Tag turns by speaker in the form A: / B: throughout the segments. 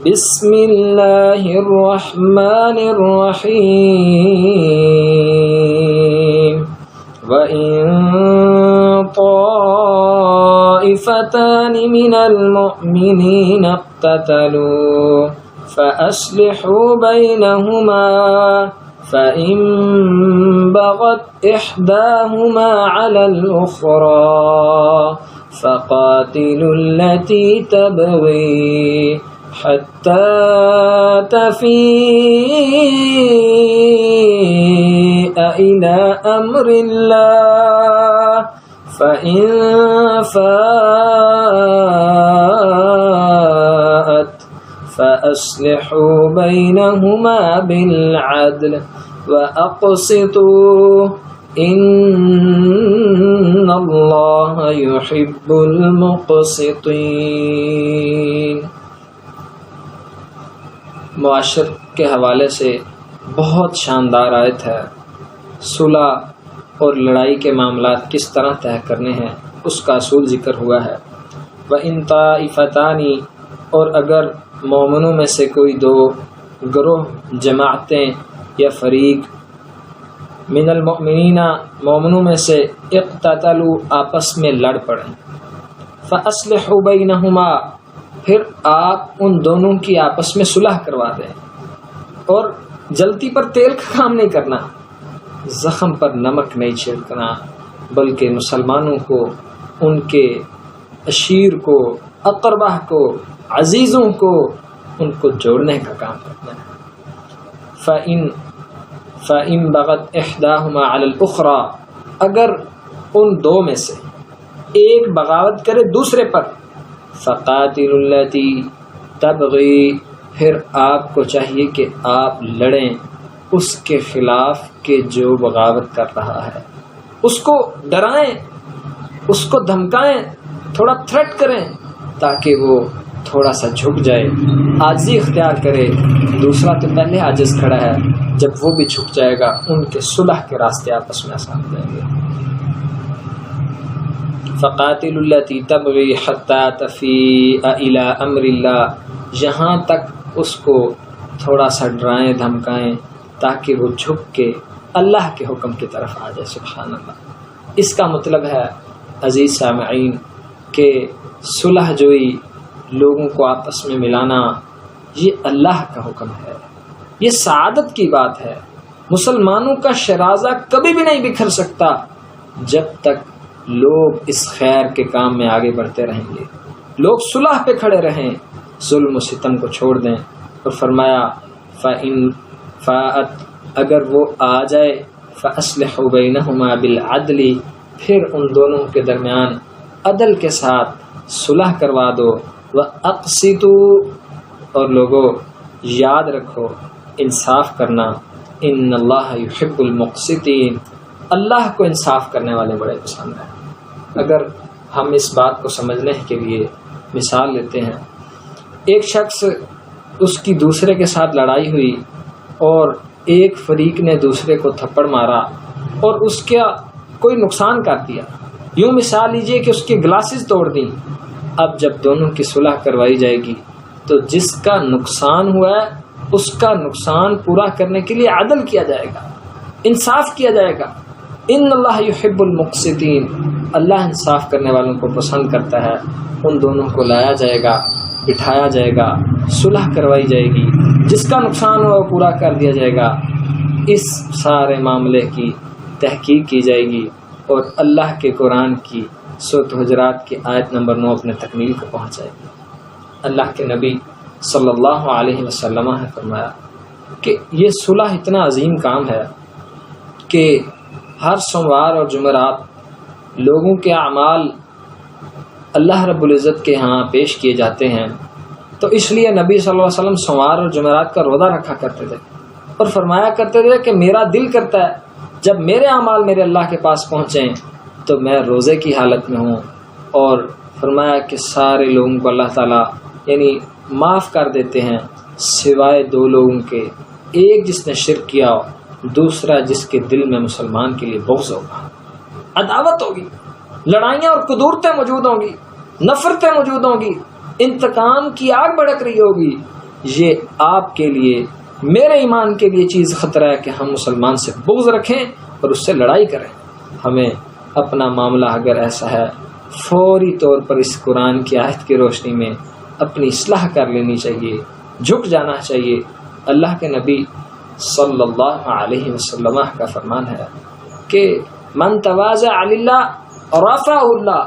A: بسم اللہ الرحمن الرحیم وَإِن طَائِفَتَانِ مِنَ الْمُؤْمِنِينَ اقْتَتَلُوا فَأَصْلِحُوا بَيْنَهُمَا فَإِن بَغَتْ إِحْدَاهُمَا عَلَى الْأُخْرَى فَقَاتِلُوا الَّتِي تَبْغِي حَتَّى تَفِيءَ إِلَى أَمْرِ اللَّهِ فَإِن فَاءَتْ فَأَصْلِحُوا بَيْنَهُمَا بِالْعَدْلِ وَأَقْسِطُوا إِنَّ اللَّهَ يُحِبُّ الْمُقْسِطِينَ۔ معاشر کے حوالے سے بہت شاندار آیت ہے۔ صلح اور لڑائی کے معاملات کس طرح طے کرنے ہیں اس کا اصول ذکر ہوا ہے۔ وَإِن طَائِفَتَانِ، اور اگر مومنوں میں سے کوئی دو گروہ، جماعتیں یا فریق، من المؤمنین، مومنوں میں سے، اقتتلوا، آپس میں لڑ پڑیں، فَأَصْلِحُوا بَيْنَهُمَا، پھر آپ ان دونوں کی آپس میں صلح کروا دیں، اور جلتی پر تیل کا کام نہیں کرنا، زخم پر نمک نہیں چھڑکنا، بلکہ مسلمانوں کو، ان کے عشیر کو، اقربا کو، عزیزوں کو، ان کو جوڑنے کا کام کرنا ہے۔ فَإِن بَغَتْ إِحْدَاهُمَا عَلَى الْأُخْرَى، اگر ان دو میں سے ایک بغاوت کرے دوسرے پر، فَقَاتِلُوا الَّتِي تَبْغِي، پھر آپ کو چاہیے کہ آپ لڑیں اس کے خلاف کہ جو بغاوت کر رہا ہے، اس کو ڈرائیں، اس کو دھمکائیں، تھوڑا تھریٹ کریں تاکہ وہ تھوڑا سا جھک جائے، عاجزی اختیار کرے۔ دوسرا تو پہلے عاجز کھڑا ہے، جب وہ بھی جھک جائے گا ان کے صلح کے راستے آپس میں آسان ہو جائیں گے۔ فَقَاتِلُوا الَّتِي تَبْغِي حَتَّى تَفِيءَ إِلَى أَمْرِ اللَّهِ، یہاں تک اس کو تھوڑا سا ڈرائیں، دھمکائیں تاکہ وہ جھک کے اللہ کے حکم کی طرف آ جائے۔ سبحان اللہ۔ اس کا مطلب ہے عزیز سامعین کہ صلح جوئی، لوگوں کو آپس میں ملانا، یہ اللہ کا حکم ہے، یہ سعادت کی بات ہے۔ مسلمانوں کا شرازہ کبھی بھی نہیں بکھر سکتا جب تک لوگ اس خیر کے کام میں آگے بڑھتے رہیں گے، لوگ صلح پہ کھڑے رہیں، ظلم و ستم کو چھوڑ دیں۔ اور فرمایا فَإِن فَاءَتْ، اگر وہ آ جائے، فَأَصْلِحُوا بَيْنَهُمَا بِالْعَدْلِ، پھر ان دونوں کے درمیان عدل کے ساتھ صلح کروا دو۔ وَأَقْسِطُوا، اور لوگوں یاد رکھو انصاف کرنا، إِنَّ اللَّهَ يُحِبُّ الْمُقْسِطِينَ، اللہ کو انصاف کرنے والے بڑے پسند ہیں۔ اگر ہم اس بات کو سمجھنے کے لیے مثال لیتے ہیں، ایک شخص، اس کی دوسرے کے ساتھ لڑائی ہوئی اور ایک فریق نے دوسرے کو تھپڑ مارا اور اس کا کوئی نقصان کر دیا، یوں مثال لیجئے کہ اس کے گلاسز توڑ دیں۔ اب جب دونوں کی صلح کروائی جائے گی تو جس کا نقصان ہوا ہے اس کا نقصان پورا کرنے کے لیے عدل کیا جائے گا، انصاف کیا جائے گا۔ ان اللہ یحب المقسطین، اللہ انصاف کرنے والوں کو پسند کرتا ہے۔ ان دونوں کو لایا جائے گا، بٹھایا جائے گا، صلح کروائی جائے گی، جس کا نقصان ہوا وہ پورا کر دیا جائے گا، اس سارے معاملے کی تحقیق کی جائے گی، اور اللہ کے قرآن کی سورۃ حجرات کی آیت نمبر 9 اپنے تکمیل کو پہنچائے گی۔ اللہ کے نبی صلی اللہ علیہ وسلم نے فرمایا کہ یہ صلح اتنا عظیم کام ہے کہ ہر سوموار اور جمعرات لوگوں کے اعمال اللہ رب العزت کے ہاں پیش کیے جاتے ہیں، تو اس لیے نبی صلی اللہ علیہ وسلم سوموار اور جمعرات کا روزہ رکھا کرتے تھے اور فرمایا کرتے تھے کہ میرا دل کرتا ہے جب میرے اعمال میرے اللہ کے پاس پہنچیں تو میں روزے کی حالت میں ہوں۔ اور فرمایا کہ سارے لوگوں کو اللہ تعالیٰ یعنی معاف کر دیتے ہیں سوائے دو لوگوں کے، ایک جس نے شرک کیا، دوسرا جس کے دل میں مسلمان کے لیے بغض ہوگا، عداوت ہوگی، لڑائیاں اور قدورتیں موجود ہوں گی، نفرتیں موجود ہوں گی، انتقام کی آگ بھڑک رہی ہوگی، یہ آپ کے لیے، میرے ایمان کے لیے چیز خطرہ ہے کہ ہم مسلمان سے بغض رکھیں اور اس سے لڑائی کریں۔ ہمیں اپنا معاملہ اگر ایسا ہے فوری طور پر اس قرآن کی آیت کی روشنی میں اپنی اصلاح کر لینی چاہیے، جھک جانا چاہیے۔ اللہ کے نبی صلی اللہ علیہ وسلم کا فرمان ہے کہ من تواضع للہ رفعہ اللہ،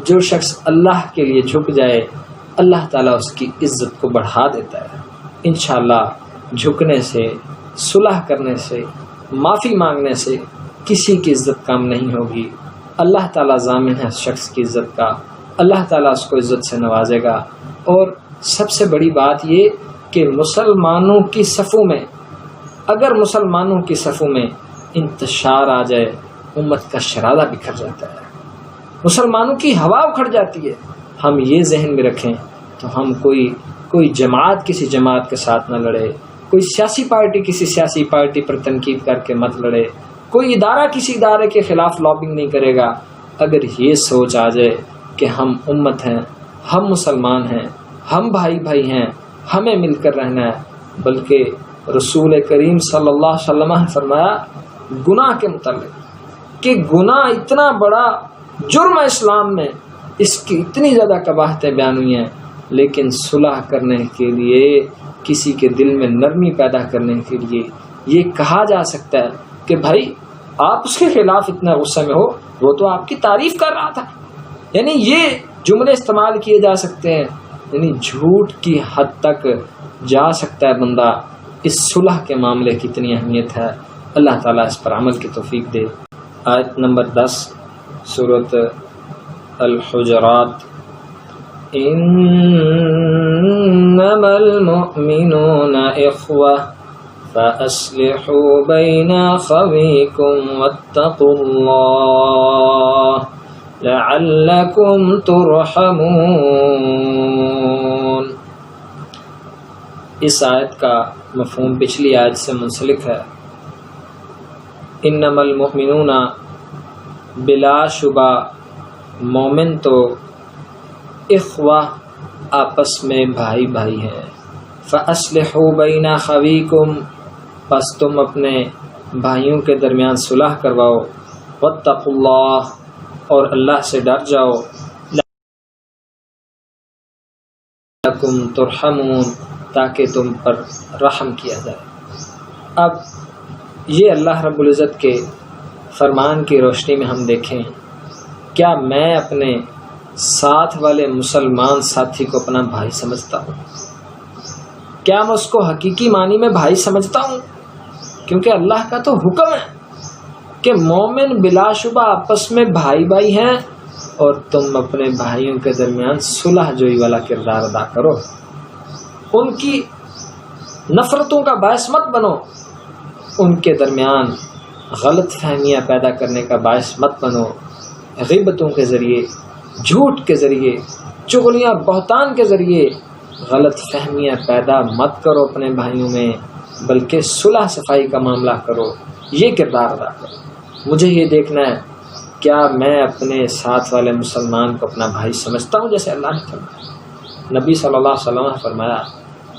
A: جو شخص اللہ کے لیے جھک جائے اللہ تعالیٰ اس کی عزت کو بڑھا دیتا ہے۔ انشاءاللہ جھکنے سے، صلح کرنے سے، معافی مانگنے سے کسی کی عزت کم نہیں ہوگی۔ اللہ تعالیٰ ضامن ہے اس شخص کی عزت کا، اللہ تعالیٰ اس کو عزت سے نوازے گا۔ اور سب سے بڑی بات یہ کہ مسلمانوں کی صفوں میں، اگر مسلمانوں کی صفوں میں انتشار آ جائے امت کا شرارہ بکھر جاتا ہے، مسلمانوں کی ہوا اکھڑ جاتی ہے۔ ہم یہ ذہن میں رکھیں تو ہم کوئی جماعت کسی جماعت کے ساتھ نہ لڑے، کوئی سیاسی پارٹی کسی سیاسی پارٹی پر تنقید کر کے مت لڑے، کوئی ادارہ کسی ادارے کے خلاف لابنگ نہیں کرے گا۔ اگر یہ سوچ آ جائے کہ ہم امت ہیں، ہم مسلمان ہیں، ہم بھائی بھائی ہیں، ہمیں مل کر رہنا ہے، بلکہ رسول کریم صلی اللہ علیہ وسلم نے فرمایا گناہ کے متعلق کہ گناہ اتنا بڑا جرم ہے اسلام میں، اس کی اتنی زیادہ قباحتیں بیان ہوئی ہیں، لیکن صلح کرنے کے لیے، کسی کے دل میں نرمی پیدا کرنے کے لیے یہ کہا جا سکتا ہے کہ بھائی آپ اس کے خلاف اتنا غصے میں ہو، وہ تو آپ کی تعریف کر رہا تھا۔ یعنی یہ جملے استعمال کیے جا سکتے ہیں، یعنی جھوٹ کی حد تک جا سکتا ہے بندہ۔ اس صلح کے معاملے کی اتنی اہمیت ہے، اللہ تعالیٰ اس پر عمل کی توفیق دے۔ آیت نمبر 10 سورۃ الحجرات، انما المؤمنون اخوہ فاصلحوا بین اخویکم واتقوا اللہ لعلکم ترحمون۔ اس آیت کا مفہوم پچھلی آیت سے منسلک ہے۔ انما المؤمنون، بلا شبہ مومن تو اخوہ آپس میں بھائی بھائی ہیں۔ فاصلحوا بین اخویکم، پس تم اپنے بھائیوں کے درمیان صلح کرواؤ۔ واتقوا اللہ، اور اللہ سے ڈر جاؤ۔ لعلکم ترحمون، تاکہ تم پر رحم کیا جائے۔ اب یہ اللہ رب العزت کے فرمان کی روشنی میں ہم دیکھیں، کیا میں اپنے ساتھ والے مسلمان ساتھی کو اپنا بھائی سمجھتا ہوں؟ کیا میں اس کو حقیقی معنی میں بھائی سمجھتا ہوں؟ کیونکہ اللہ کا تو حکم ہے کہ مومن بلا شبہ آپس میں بھائی بھائی ہیں، اور تم اپنے بھائیوں کے درمیان صلح جوئی والا کردار ادا کرو، ان کی نفرتوں کا باعث مت بنو، ان کے درمیان غلط فہمیاں پیدا کرنے کا باعث مت بنو، غیبتوں کے ذریعے، جھوٹ کے ذریعے، چغلیاں بہتان کے ذریعے غلط فہمیاں پیدا مت کرو اپنے بھائیوں میں، بلکہ صلح صفائی کا معاملہ کرو، یہ کردار ادا کرو۔ مجھے یہ دیکھنا ہے کیا میں اپنے ساتھ والے مسلمان کو اپنا بھائی سمجھتا ہوں، جیسے اللہ نے فرمایا۔ نبی صلی اللہ علیہ وسلم نے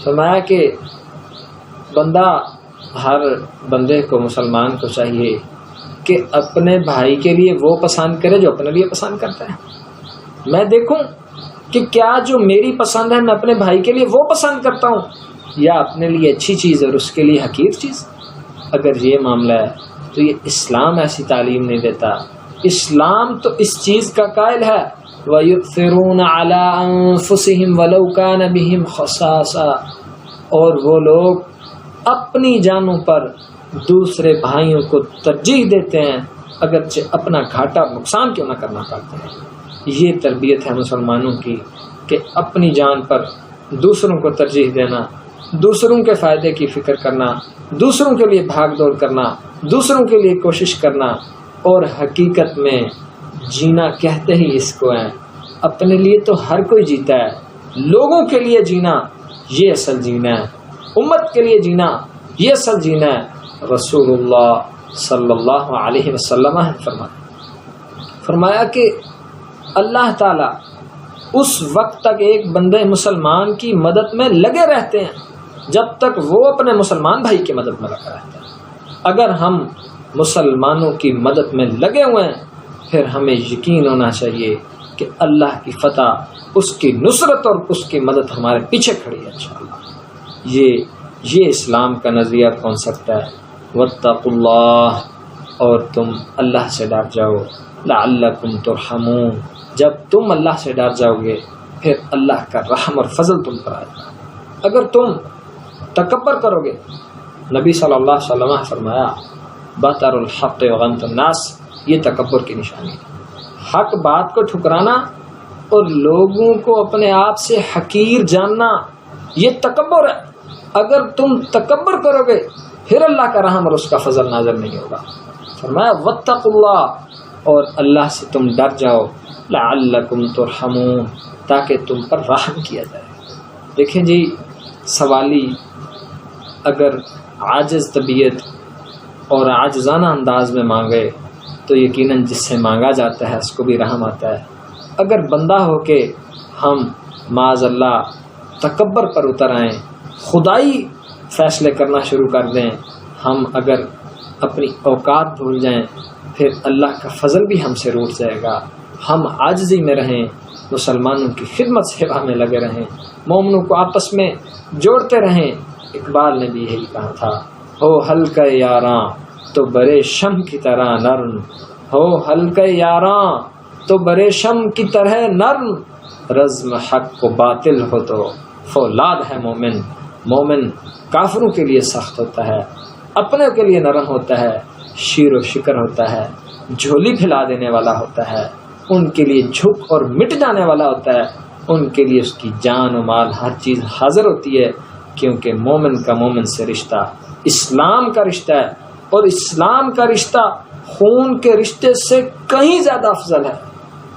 A: فرمایا کہ بندہ، ہر بندے کو، مسلمان کو چاہیے کہ اپنے بھائی کے لیے وہ پسند کرے جو اپنے لیے پسند کرتا ہے۔ میں دیکھوں کہ کیا جو میری پسند ہے میں اپنے بھائی کے لیے وہ پسند کرتا ہوں، یا اپنے لیے اچھی چیز اور اس کے لیے حقیر چیز۔ اگر یہ معاملہ ہے تو یہ اسلام ایسی تعلیم نہیں دیتا۔ اسلام تو اس چیز کا قائل ہے وَيُؤْثِرُونَ عَلَىٰ أَنفُسِهِمْ وَلَوْ كَانَ بِهِمْ خَصَاصَةٌ، اور وہ لوگ اپنی جانوں پر دوسرے بھائیوں کو ترجیح دیتے ہیں اگرچہ اپنا گھاٹا نقصان کیوں نہ کرنا پڑتا ہے۔ یہ تربیت ہے مسلمانوں کی کہ اپنی جان پر دوسروں کو ترجیح دینا، دوسروں کے فائدے کی فکر کرنا، دوسروں کے لیے بھاگ دوڑ کرنا، دوسروں کے لیے کوشش کرنا، اور حقیقت میں جینا کہتے ہی اس کو ہے۔ اپنے لیے تو ہر کوئی جیتا ہے، لوگوں کے لیے جینا یہ اصل جینا ہے، امت کے لیے جینا یہ اصل جینا ہے۔ رسول اللہ صلی اللہ علیہ وسلم نے فرمایا کہ اللہ تعالیٰ اس وقت تک ایک بندے مسلمان کی مدد میں لگے رہتے ہیں جب تک وہ اپنے مسلمان بھائی کی مدد میں لگا رہتا ہے۔ اگر ہم مسلمانوں کی مدد میں لگے ہوئے ہیں پھر ہمیں یقین ہونا چاہیے کہ اللہ کی فتح، اس کی نصرت اور اس کی مدد ہمارے پیچھے کھڑی ہے انشاءاللہ۔ یہ اسلام کا نظریہ کانسیپٹ ہے۔ واتقوا اللہ، اور تم اللہ سے ڈر جاؤ، لعلکم ترحمون، جب تم اللہ سے ڈر جاؤ گے پھر اللہ کا رحم اور فضل تم پر آئے گا۔ اگر تم تکبر کرو گے، نبی صلی اللہ علیہ وسلم نے فرمایا بطر الحق وغمط الناس، یہ تکبر کی نشانی ہے۔ حق بات کو ٹھکرانا اور لوگوں کو اپنے آپ سے حقیر جاننا، یہ تکبر ہے۔ اگر تم تکبر کرو گے پھر اللہ کا رحم اور اس کا فضل نازل نہیں ہوگا۔ فرمایا واتقوا اللہ، اور اللہ سے تم ڈر جاؤ، لعلکم ترحمون، تاکہ تم پر رحم کیا جائے۔ دیکھیں جی، سوالی اگر عاجز طبیعت اور عاجزانہ انداز میں مانگے تو یقیناً جس سے مانگا جاتا ہے اس کو بھی رحم آتا ہے۔ اگر بندہ ہو کے ہم معاذ اللہ تکبر پر اتر آئیں، خدائی فیصلے کرنا شروع کر دیں، ہم اگر اپنی اوقات بھول جائیں پھر اللہ کا فضل بھی ہم سے روٹ جائے گا۔ ہم عاجزی میں رہیں، مسلمانوں کی خدمت سیوا میں لگے رہیں، مومنوں کو آپس میں جوڑتے رہیں۔ اقبال نے بھی یہی کہا تھا، ہو ہلکے یاراں تو برے شم کی طرح نرم، ہو ہلکے یاراں تو برے شم کی طرح نرم، رزم حق کو باطل ہو تو فولاد ہے مومن۔ مومن کافروں کے لیے سخت ہوتا ہے، اپنے کے لیے نرم ہوتا ہے، شیر و شکر ہوتا ہے، جھولی پھیلا دینے والا ہوتا ہے، ان کے لیے جھک اور مٹ جانے والا ہوتا ہے، ان کے لیے اس کی جان و مال ہر چیز حاضر ہوتی ہے، کیونکہ مومن کا مومن سے رشتہ اسلام کا رشتہ ہے، اور اسلام کا رشتہ خون کے رشتے سے کہیں زیادہ افضل ہے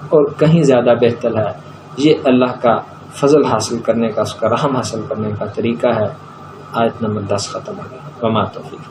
A: اور کہیں زیادہ بہتر ہے۔ یہ اللہ کا فضل حاصل کرنے کا، اس کا رحم حاصل کرنے کا طریقہ ہے۔ آیت نمبر 10 ختم ہو گئی۔ وما توفیق